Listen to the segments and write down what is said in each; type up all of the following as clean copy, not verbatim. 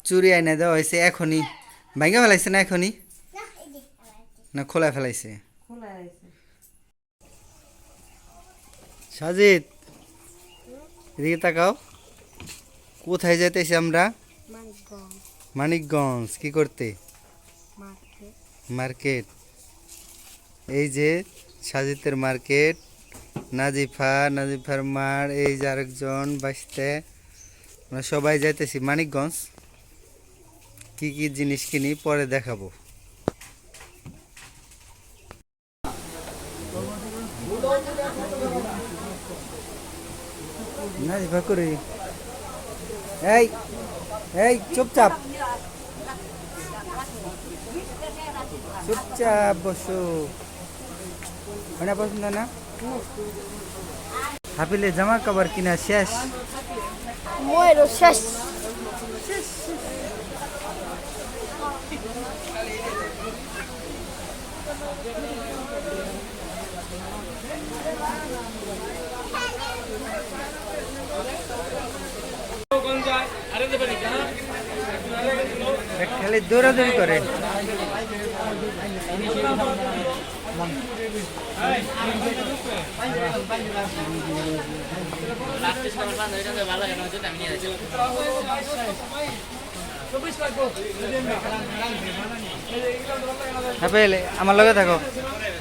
চুরি আইনা দেওয়া হয়েছে এখনই। ভাঙ্গা ফেলাইছে না এখনই? না খোলা ফেলাইছে? সাজিদ, এদিকে তাকাও। কোথায় যাইতেছি আমরা? মানিকগঞ্জ। কি করতে? মার্কেট। এই যে সাজিদের মার্কেট। নাজিফার মার, এই যে আরেকজন বাঁচতে। আমরা সবাই যাইতেছি মানিকগঞ্জ। কি কি জিনিস কিনি পরে দেখাবো। নাজিফা করে এই এই চুপচাপ চুপচাপ বসো। পছন্দ না? হাফিলে জামা কাপড় কিনা শেষ? শেষ। খালি দৌড়াদৌড়ি করে। হাফেল আমার লগে থাকো,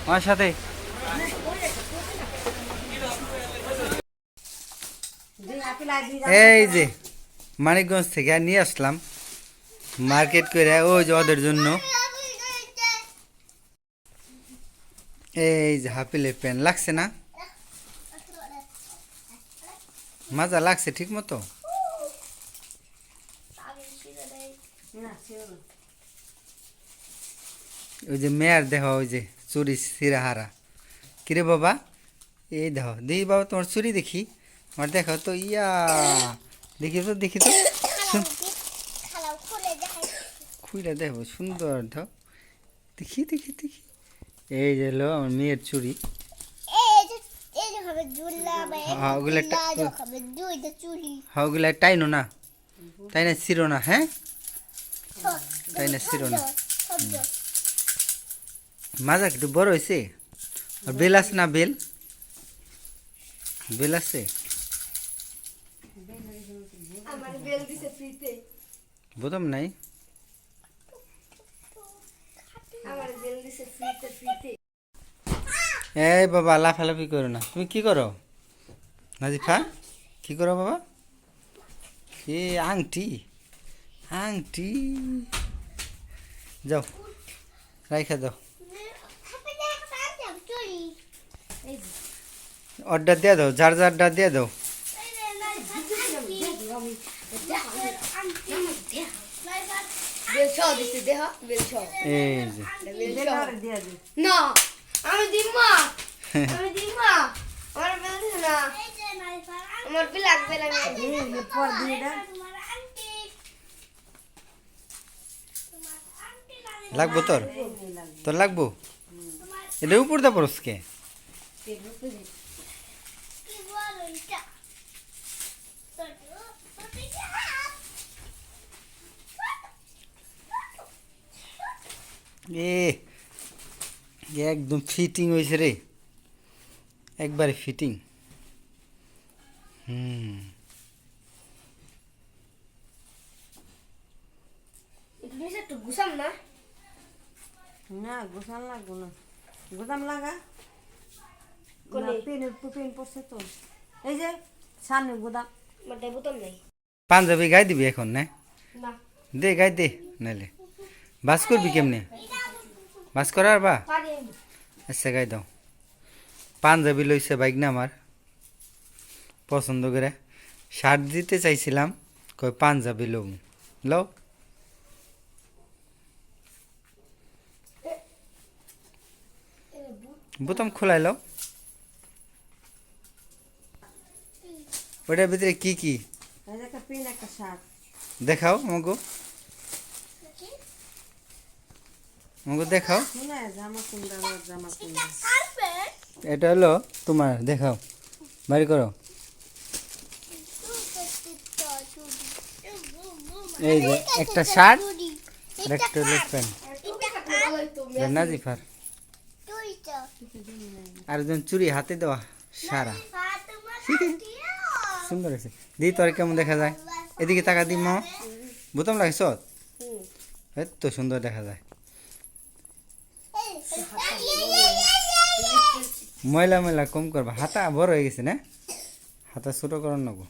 আমার সাথে। এই যে মানিকগঞ্জ থেকে নিয়ে আসলাম মার্কেট করে, ওই যে ওদের জন্য। এই যে হাফিলের প্যান্ট লাগছে না? মজা লাগছে ঠিক মতো? ওই যে মেয়ার দেহ, ওই যে চুরি সিরাহারা। কিরে বাবা, এই দেহ দেখি বাবা, তোমার চুরি দেখি। আমার দেখো তো, ইয়া দেখি তো খুইলা দেখো, সুন্দর দাও। দেখি। এই যে হলো আমার মেয়ের চুরি। ওগুলা টাইনো না, তাই না ছিড়ো না? হ্যাঁ তাই না ছিড়ো না। মাজা একটু বড় হয়েছে। আর বেল আছে না? বেল আছে? বোতাম নাই? এই বাবা লাফালাফি করো না। তুমি কি করো নাজিফা? কি করো বাবা? এ আংটি যাও রাইখা দাও। অর্ডার দিয়ে দাও, যার অর্ডার দিয়ে দাও। এই যে লাগবো তোর লাগবো। এটা উপর দা পরসকে একদম ফিটিং হয়েছে রে, একবারে ফিটিং। না গোসান লাগবো না, গোদাম লাগা পেন পড়ছে তো। এই যে সামনে গোদাম বোতাম নাই। পাঞ্জাবি গাই দিবি এখন? না দে গাই দে, নাইলে বাস করবি কেমনে? বাস করার বা আচ্ছা গাই দাও। পাঞ্জাবি লইছে বাইক না আমার পছন্দ করে। শার্ট দিতে চাইছিলাম, কই পাঞ্জাবি লও। বোতাম খোলাই লও। ওটার ভিতরে কি দেখাও আমাকে দেখাও। এটা হলো তোমার, দেখাও, বাড়ি করো। এই যে একটা শার্ট আর একটা হলো প্যান্ট নাজিফার আর একজন চুরি হাতে দেওয়া সারা সুন্দর আছে দি তোর কেমন দেখা যায় এদিকে টাকা দি মা বোতাম লাগছ এত সুন্দর দেখা যায় ময়লা ময়লা কম করবা হাতা বড় হয়ে গেছে না হাতা ছোট করার নেবো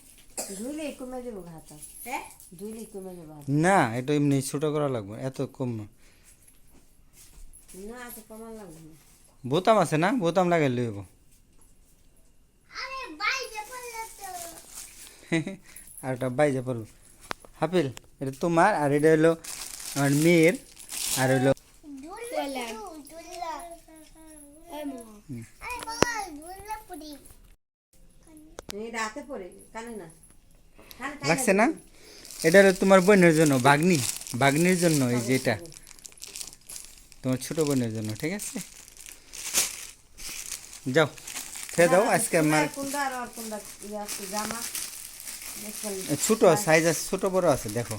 না এটা এমনি ছোট করা লাগবে এত কম না বোতাম আছে না বোতাম লাগাই লইব আর একটা বাইজে পড়লো হাফিল এটা তোমার আর এটা হলো আমার মেয়ের আর হলো লাগছে না এটা হলো তোমার বোনের জন্য বাগনির জন্য এই যে এটা তোমার ছোট বোনের জন্য ঠিক আছে যাও খেয়ে দাও আজকে আমার ছোট সাইজ আছে ছোট বড় আছে দেখো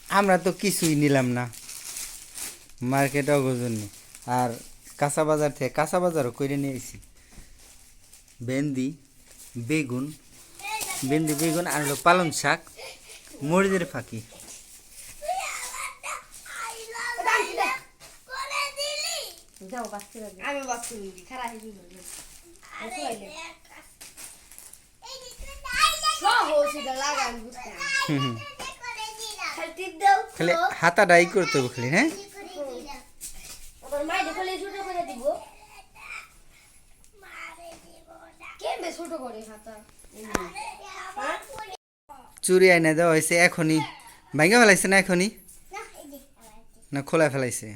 আমরা তো কিছুই নিলাম না মার্কেট অগজন্য আর কাঁচা বাজার থেকে কাঁচা বাজারও করে নিয়ে এসেছি ভেন্ডি বেগুন আর হলো পালং শাক মরিচের ফাঁকি খালি হাতাটা ই করতে হবে খালি হ্যাঁ চুরি আইনা দেওয়া হয়েছে এখনই ভাঙে ফেলাইছে না এখনই না খোলা ফেলাইছে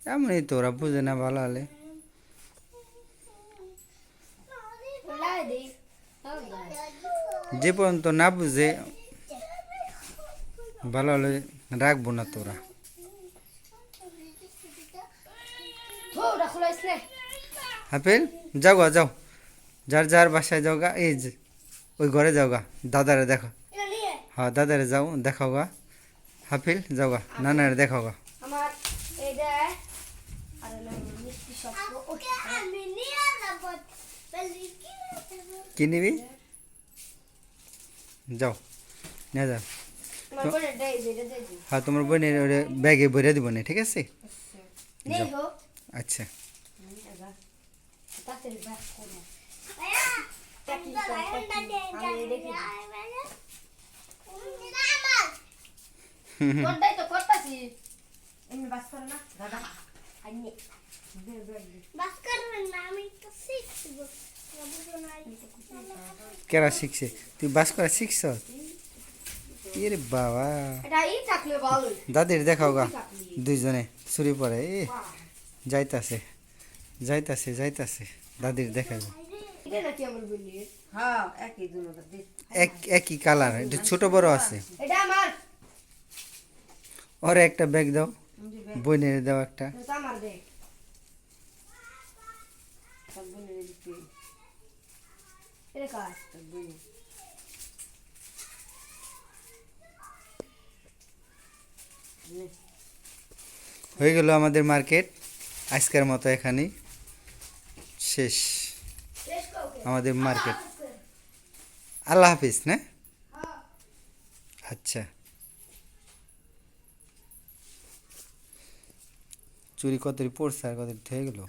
এমনই তো ওরা বুঝে না ভালো হলে যে পর্যন্ত না বুঝে ভালো হলে রাখবো না তোরা হাফেল যাও গা যাও যার যার বাসায় যাও গা এই যে ওই ঘরে যাও গা দাদারে দেখো হ্যাঁ দাদারে যাও দেখাও গা হাফিল যাও গা নানারে দেখাও গা কি নিবি যাও নিয়ে যাও হ্যাঁ তোমার বোনের ব্যাগে ভরে দিব না ঠিক আছে আচ্ছা কেরা শিখছে তুই বাস করা শিখছ এরে বাবা দাদির দেখাও গা দুইজনে চুরি পরে যাইতাছে দাদির দেখাইব একই কালার এটা ছোট বড় আছে ওরে একটা ব্যাগ দাও বোনের দাও একটা হয়ে গেল আমাদের মার্কেট আজকের মতো এখানেই শেষ আমাদের মার্কেট আল্লাহ হাফিজ না আচ্ছা চুরি কত পড়ছে আর কত হয়ে গেল